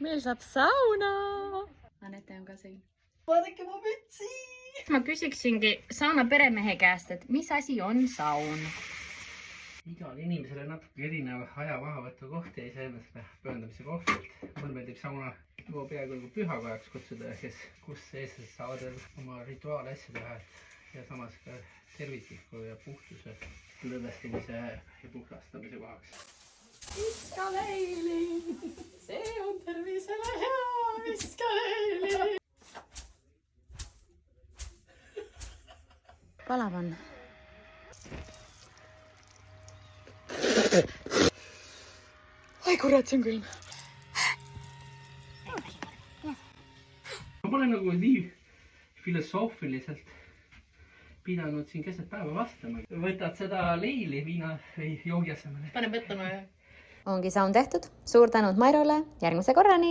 meil saab sauna. Anette on ka siin. Vaadake mu mütsi. Ma küsiksingi sauna peremehe käest, et mis asi on saun? Igal inimesele natuke erinev aja mahavõtu koht ja iseennast pööndamise koht. Mulle meeldib sauna peaaegu pühakojaks kutsuda, kus eestlased saavad oma rituaale asja teha ja samas ka tervisliku ja puhtuse lõdvestamise ja puhlastamise kohaks. Viska leili, see on tervisele hea, viska leili. Palav on. Ai kurat, see on külm. Ma olen nagu nii filosoofiliselt pidanud siin keset päeva vastama. Võtad seda leili viina või joogi asemele. Pane pettama ja. Ongi saun tehtud. Suur tänud Mairole. Järgmise korrani.